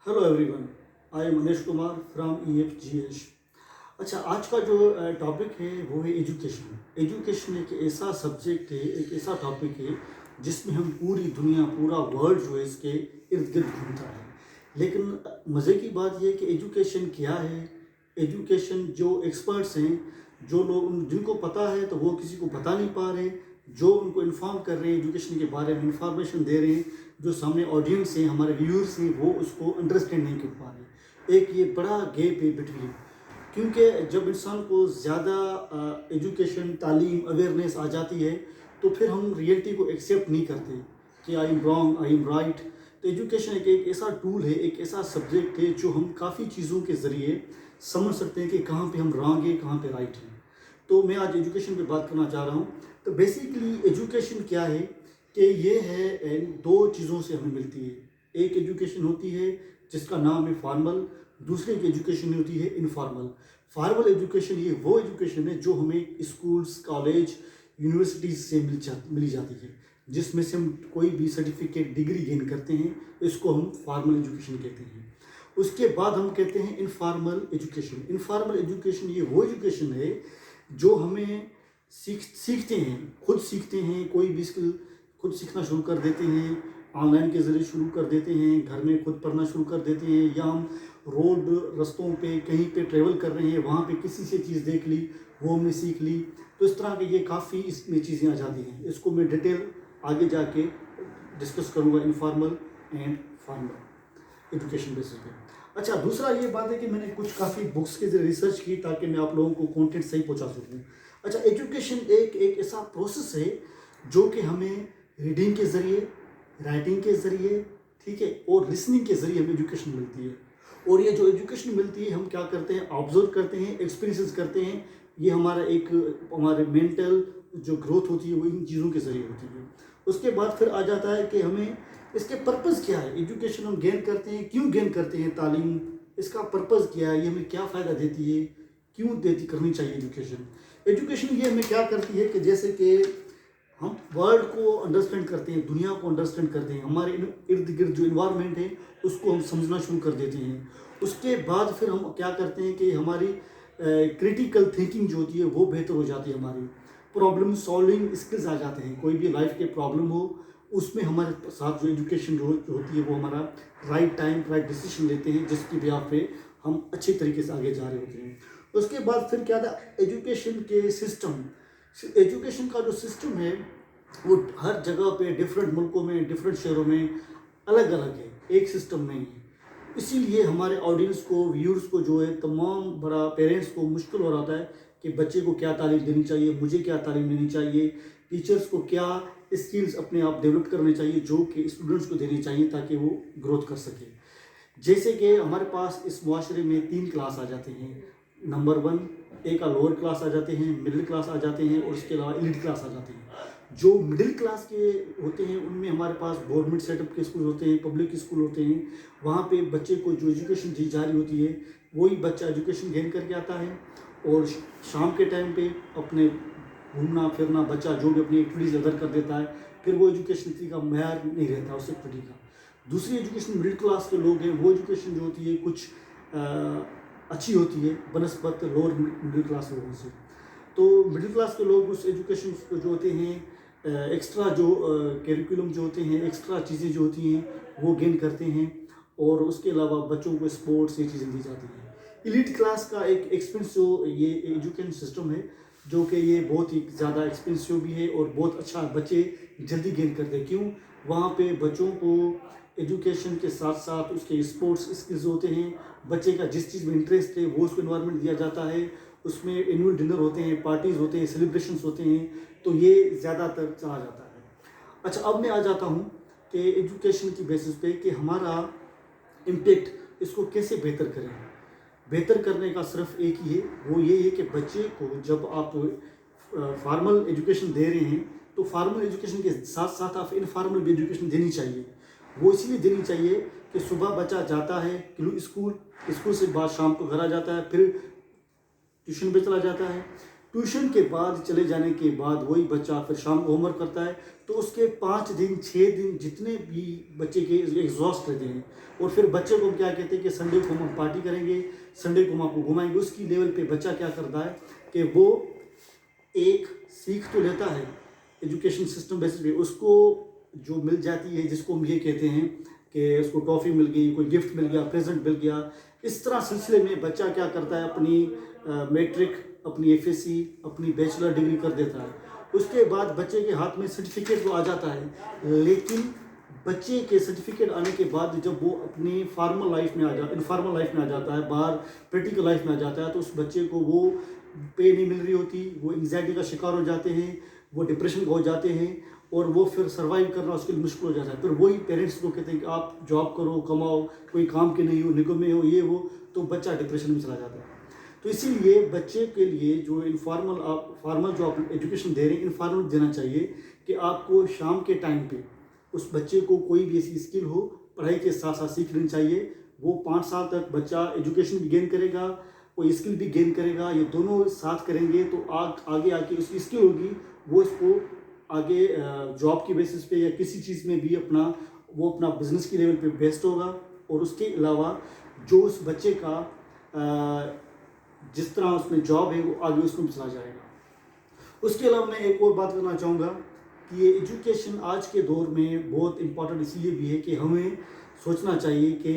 Hello everyone, I am Manish Kumar from EFGH। अच्छा, आज का जो टॉपिक है वो है एजुकेशन। एजुकेशन एक ऐसा सब्जेक्ट है, एक ऐसा टॉपिक है जिसमें हम पूरी दुनिया, पूरा वर्ल्ड जो है इसके इर्द गिर्द घूमता है। लेकिन मज़े की बात यह है कि एजुकेशन क्या है। एजुकेशन जो एक्सपर्ट्स हैं, जो लोग जिनको पता है तो वो किसी को बता नहीं पा रहे, जो उनको इन्फॉर्म कर रहे हैं, एजुकेशन के बारे में इंफॉर्मेशन दे रहे हैं, जो सामने ऑडियंस हैं, हमारे व्यूअर्स हैं, वो उसको अंडरस्टैंड नहीं कर पा रहे। एक ये बड़ा गैप है बिटवीन, क्योंकि जब इंसान को ज़्यादा एजुकेशन, तालीम, अवेयरनेस आ जाती है तो फिर हम रियलिटी को एक्सेप्ट नहीं करते कि I am wrong, I am right. तो एजुकेशन एक ऐसा टूल है, एक ऐसा सब्जेक्ट है जो हम काफ़ी चीज़ों के ज़रिए समझ सकते हैं कि कहाँ पे हम रॉन्ग हैं, कहाँ पे राइट हैं। तो मैं आज एजुकेशन पे बात करना चाह रहा हूँ। तो बेसिकली एजुकेशन क्या है कि ये है, दो चीज़ों से हमें मिलती है। एक एजुकेशन होती है जिसका नाम है फॉर्मल, दूसरी एक एजुकेशन होती है इनफॉर्मल। फॉर्मल एजुकेशन ये वो एजुकेशन है जो हमें स्कूल्स, कॉलेज, यूनिवर्सिटीज़ से मिली जाती है, जिसमें से हम कोई भी सर्टिफिकेट, डिग्री गेन करते हैं, इसको हम फॉर्मल एजुकेशन कहते हैं। उसके बाद हम कहते हैं इनफॉर्मल एजुकेशन। इनफॉर्मल एजुकेशन ये वो एजुकेशन है जो हमें सीखते हैं, खुद सीखते हैं, कोई भी स्किल खुद सीखना शुरू कर देते हैं, ऑनलाइन के ज़रिए शुरू कर देते हैं, घर में खुद पढ़ना शुरू कर देते हैं, या हम रोड रस्तों पे कहीं पे ट्रेवल कर रहे हैं, वहाँ पे किसी से चीज़ देख ली, वो हमने सीख ली। तो इस तरह के ये काफ़ी इसमें चीज़ें आ जाती हैं। इसको मैं डिटेल आगे जाके डिस्कस करूँगा, informal and formal education basis पे। अच्छा, दूसरा ये बात है कि मैंने कुछ काफ़ी बुक्स के जरिए रिसर्च की ताकि मैं आप लोगों को कंटेंट सही पहुंचा सकूं। अच्छा, एजुकेशन एक ऐसा प्रोसेस है जो कि हमें रीडिंग के ज़रिए, राइटिंग के ज़रिए, ठीक है, और लिसनिंग के ज़रिए हमें एजुकेशन मिलती है। और ये जो एजुकेशन मिलती है, हम क्या करते हैं, ऑब्जर्व करते हैं, एक्सपीरियंसेस करते हैं। ये हमारे मेंटल जो ग्रोथ होती है वो इन चीज़ों के ज़रिए होती है। उसके बाद फिर आ जाता है कि हमें इसके पर्पज़ क्या है। एजुकेशन हम गेन करते हैं, क्यों गेन करते हैं तालीम, इसका पर्पज़ क्या है, ये हमें क्या फ़ायदा देती है, क्यों करनी चाहिए एजुकेशन। एजुकेशन ये हमें क्या करती है कि जैसे कि हम वर्ल्ड को अंडरस्टैंड करते हैं, दुनिया को अंडरस्टैंड करते हैं, हमारे इर्द गिर्द जो इन्वायरमेंट है उसको हम समझना शुरू कर देते हैं। उसके बाद फिर हम क्या करते हैं कि हमारी क्रिटिकल थिंकिंग जो होती है वो बेहतर हो जाती है, हमारी प्रॉब्लम सॉल्विंग स्किल्स आ जाते हैं। कोई भी लाइफ के प्रॉब्लम हो, उसमें हमारे साथ जो एजुकेशन जो होती है वो हमारा राइट टाइम राइट डिसीजन लेते हैं, जिसकी बिहाफ पे हम अच्छे तरीके से आगे जा रहे होते हैं। उसके बाद फिर क्या था, एजुकेशन के सिस्टम। एजुकेशन का जो सिस्टम है वो हर जगह पे, डिफरेंट मुल्कों में, डिफरेंट शहरों में अलग अलग है, एक सिस्टम नहीं है। इसीलिए हमारे ऑडियंस को, व्यूअर्स को जो है, तमाम बड़ा पेरेंट्स को मुश्किल हो रहा है कि बच्चे को क्या तालीम देनी चाहिए, मुझे क्या तालीम देनी चाहिए, टीचर्स को क्या स्किल्स अपने आप डेवलप करने चाहिए जो कि स्टूडेंट्स को देनी चाहिए ताकि वो ग्रोथ कर सके। जैसे कि हमारे पास इस मुआशरे में 3 क्लास आ जाते हैं। नंबर 1, एक का लोअर क्लास आ जाते हैं, मिडिल क्लास आ जाते हैं, और उसके अलावा एलीट क्लास आ जाते हैं। जो मिडिल क्लास के होते हैं उनमें हमारे पास गवर्नमेंट सेटअप के स्कूल होते हैं, पब्लिक स्कूल होते हैं। वहाँ पे बच्चे को जो एजुकेशन दी जा रही होती है वही बच्चा एजुकेशन गेन करके आता है, और शाम के टाइम पे अपने घूमना फिरना, बच्चा जो भी अपनी एक्टिविटीज़ अदर कर देता है, फिर वो एजुकेशन का मैार नहीं रहता उस एक्टिविटी का। दूसरी एजुकेशन मिडिल क्लास के लोग हैं, वो एजुकेशन जो होती है कुछ अच्छी होती है बनस्पत लोअर मिडिल क्लास लोगों से। तो मिडिल क्लास के लोग उस एजुकेशन को जो होते हैं, एक्स्ट्रा जो करिकुलम जो होते हैं, एक्स्ट्रा चीज़ें जो होती हैं वो गेन करते हैं, और उसके अलावा बच्चों को स्पोर्ट्स, ये चीज़ें दी जाती हैं। एलीट क्लास का एक एक्सपेंसिव ये एजुकेशन सिस्टम है जो कि ये बहुत ही ज़्यादा एक्सपेंसिव भी है, और बहुत अच्छा बच्चे जल्दी गेन करते हैं। क्यों? वहाँ पे बच्चों को एजुकेशन के साथ साथ उसके स्पोर्ट्स स्किल्स होते हैं, बच्चे का जिस चीज़ में इंटरेस्ट है वो उसको इन्वायरमेंट दिया जाता है, उसमें एनुअल डिनर होते हैं, पार्टीज़ होते हैं, सेलिब्रेशंस होते हैं, तो ये ज़्यादातर चला जाता है। अच्छा, अब मैं आ जाता हूँ कि एजुकेशन की बेसिस पे कि हमारा इम्पेक्ट इसको कैसे बेहतर करें। बेहतर करने का सिर्फ एक ही है, वो ये है कि बच्चे को जब आप फॉर्मल एजुकेशन दे रहे हैं तो फॉर्मल एजुकेशन के साथ साथ आप इनफॉर्मल भी एजुकेशन देनी चाहिए। वो इसलिए देनी चाहिए कि सुबह बच्चा जाता है स्कूल से बाद शाम को घर आ जाता है, फिर ट्यूशन पे चला जाता है। ट्यूशन के बाद चले जाने के बाद वही बच्चा फिर शाम को होमवर्क करता है, तो उसके 5 दिन 6 दिन जितने भी बच्चे के एग्जॉस्ट रहते हैं, और फिर बच्चे को हम क्या कहते हैं कि संडे को हम पार्टी करेंगे, संडे को हम आपको घुमाएंगे। उसकी लेवल पे बच्चा क्या करता है कि वो एक सीख तो लेता है एजुकेशन सिस्टम बेसिस पे, उसको जो मिल जाती है, जिसको हम ये कहते हैं कि उसको टॉफ़ी मिल गई, कोई गिफ्ट मिल गया, प्रेजेंट मिल गया, इस तरह सिलसिले में बच्चा क्या करता है, अपनी मैट्रिक, अपनी एफएससी, अपनी बैचलर डिग्री कर देता है। उसके बाद बच्चे के हाथ में सर्टिफिकेट तो आ जाता है, लेकिन बच्चे के सर्टिफिकेट आने के बाद जब वो अपनी फॉर्मल लाइफ में इनफॉर्मल लाइफ में आ जाता है, बाहर प्रैक्टिकल लाइफ में आ जाता है, तो उस बच्चे को वो पे नहीं मिल रही होती, वो एंग्जाइटी का शिकार हो जाते हैं, वो डिप्रेशन हो जाते हैं, और वो फिर सर्वाइव करना उसके लिए मुश्किल हो जाता है। फिर वही पेरेंट्स को कहते हैं कि आप जॉब करो, कमाओ, कोई काम के नहीं हो, निगमे हो, ये हो, तो बच्चा डिप्रेशन में चला जाता है। तो इसीलिए बच्चे के लिए जो फॉर्मल जो आप एजुकेशन दे रहे हैं, इनफॉर्मल देना चाहिए कि आपको शाम के टाइम पे उस बच्चे को कोई भी ऐसी स्किल हो, पढ़ाई के साथ साथ सीख लेनी चाहिए। वो 5 साल तक बच्चा एजुकेशन भी गेन करेगा, कोई स्किल भी गेन करेगा, ये दोनों साथ करेंगे तो आगे आके उसकी स्किल होगी, वो इसको आगे जॉब की बेसिस पे या किसी चीज़ में भी अपना बिजनेस की लेवल पे बेस्ट होगा। और उसके अलावा जो उस बच्चे का जिस तरह उसमें जॉब है, वो आगे उसमें चला जाएगा। उसके अलावा मैं एक और बात करना चाहूँगा कि ये एजुकेशन आज के दौर में बहुत इम्पोर्टेंट इसलिए भी है कि हमें सोचना चाहिए कि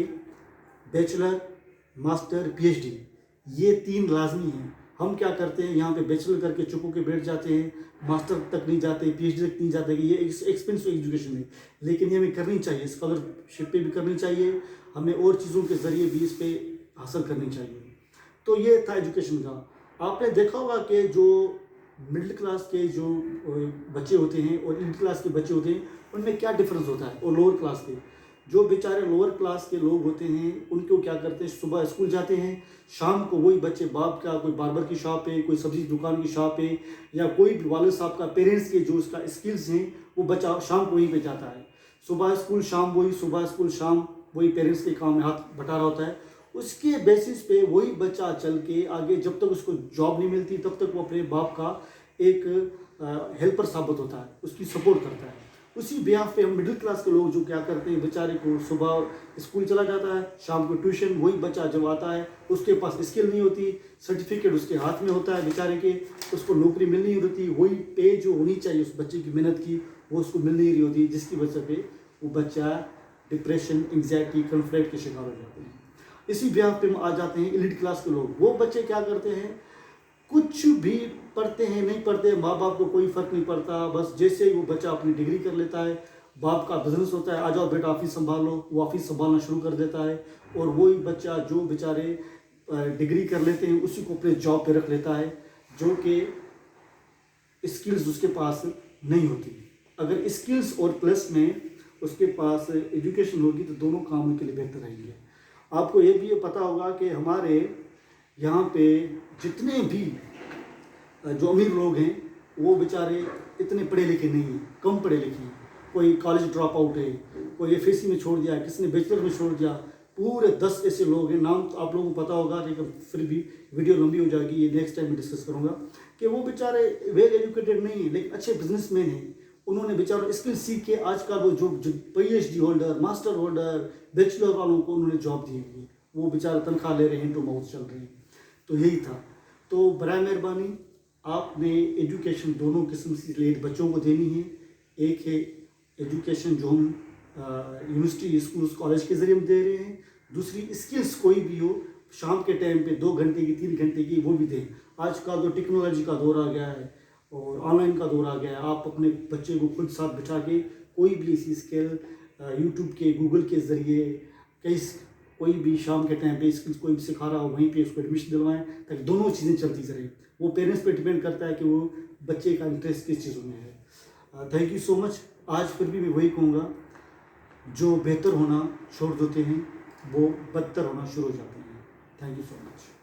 बैचलर, मास्टर, पीएचडी, ये 3 लाजमी हैं। हम क्या करते हैं, यहाँ पे बैचलर करके चुप होकर बैठ जाते हैं, मास्टर तक नहीं जाते, पीएचडी तक नहीं जाते, कि ये एक्सपेंसिव एजुकेशन है, लेकिन ये हमें करनी चाहिए, स्कॉलरशिप पे भी करनी चाहिए, हमें और चीज़ों के ज़रिए भी इस पर हासिल करनी चाहिए। तो ये था एजुकेशन का। आपने देखा होगा कि जो मिडिल क्लास के जो बच्चे होते हैं और मिडिल क्लास के बच्चे होते हैं, उनमें क्या डिफरेंस होता है, और लोअर क्लास के जो बेचारे लोअर क्लास के लोग होते हैं, उनको क्या करते हैं, सुबह स्कूल जाते हैं, शाम को वही बच्चे बाप का कोई बार्बर की शॉप है, कोई सब्जी दुकान की शॉप है, या कोई भी वालिद साहब का पेरेंट्स के जो उसका स्किल्स हैं, वो बच्चा शाम को वहीं पे जाता है। सुबह स्कूल शाम वही, सुबह स्कूल शाम वही, पेरेंट्स के काम में हाथ बटा रहा होता है। उसके बेसिस पे वही बच्चा चल के आगे, जब तक उसको जॉब नहीं मिलती तब तक वो अपने बाप का एक हेल्पर साबित होता है, उसकी सपोर्ट करता है। उसी बिहाफ पे हम मिडिल क्लास के लोग जो क्या करते हैं, बेचारे को सुबह स्कूल चला जाता है, शाम को ट्यूशन, वही बच्चा जब आता है उसके पास स्किल नहीं होती, सर्टिफिकेट उसके हाथ में होता है बेचारे के, उसको नौकरी मिल नहीं होती, वही पे जो होनी चाहिए उस बच्चे की मेहनत की, वो उसको मिल नहीं रही होती, जिसकी वजह पे वो बच्चा डिप्रेशन, एंग्जाइटी, कॉन्फ्लिक्ट के शिकार हो जाते हैं। इसी बिहाफ पे हम आ जाते हैं एलिट क्लास के लोग। वो बच्चे क्या करते हैं, कुछ भी पढ़ते हैं नहीं पढ़ते, माँ बाप को कोई फ़र्क नहीं पड़ता, बस जैसे ही वो बच्चा अपनी डिग्री कर लेता है, बाप का बिजनेस होता है, आ जाओ बेटा ऑफिस संभाल लो, वो ऑफिस संभालना शुरू कर देता है। और वही बच्चा जो बेचारे डिग्री कर लेते हैं, उसी को अपने जॉब पे रख लेता है, जो कि स्किल्स उसके पास नहीं होती। अगर स्किल्स और प्लस में उसके पास एजुकेशन होगी तो दोनों काम उनके लिए बेहतर रहेंगे। आपको ये भी पता होगा कि हमारे यहाँ पे जितने भी जो अमीर लोग हैं, वो बेचारे इतने पढ़े लिखे नहीं हैं, कम पढ़े लिखे हैं। कोई कॉलेज ड्रॉप आउट है, कोई एफएससी में छोड़ दिया, किसी ने बैचलर में छोड़ दिया, पूरे 10 ऐसे लोग हैं, नाम तो आप लोगों को पता होगा, लेकिन फिर भी वीडियो लंबी हो जाएगी, ये नेक्स्ट टाइम में डिस्कस करूँगा, कि वो बेचारे वेल एजुकेटेड नहीं है लेकिन अच्छे बिजनेसमैन हैं। उन्होंने बेचारों स्किल सीख के आज का वो जो PhD holder, master holder, bachelor वालों को उन्होंने जॉब दी हुई है, वो बेचारे तनख्वाह ले रहे हैं, टू माउथ चल रहे हैं। तो यही था। तो बराए मेहरबानी आपने एजुकेशन दोनों किस्म से रिलेटेड बच्चों को देनी है। एक है एजुकेशन जो हम यूनिवर्सिटी, स्कूल, कॉलेज के ज़रिए हम दे रहे हैं, दूसरी स्किल्स कोई भी हो, शाम के टाइम पे 2 घंटे की, 3 घंटे की, वो भी दें। आज का जो टेक्नोलॉजी का दौर आ गया है और ऑनलाइन का दौर आ गया है, आप अपने बच्चे को खुद साथ बिठा के कोई भी ऐसी स्किल यूट्यूब के, गूगल के ज़रिए कोई भी शाम के टाइम पे स्किल्स कोई भी सिखा रहा हो, वहीं पे उसको एडमिशन दिलवाएं, ताकि दोनों चीज़ें चलती रहें। वो पेरेंट्स पे डिपेंड करता है कि वो बच्चे का इंटरेस्ट किस चीज़ों में है। Thank you so much. आज फिर भी मैं वही कहूँगा, जो बेहतर होना छोड़ देते हैं वो बदतर होना शुरू हो जाते हैं। Thank you so much.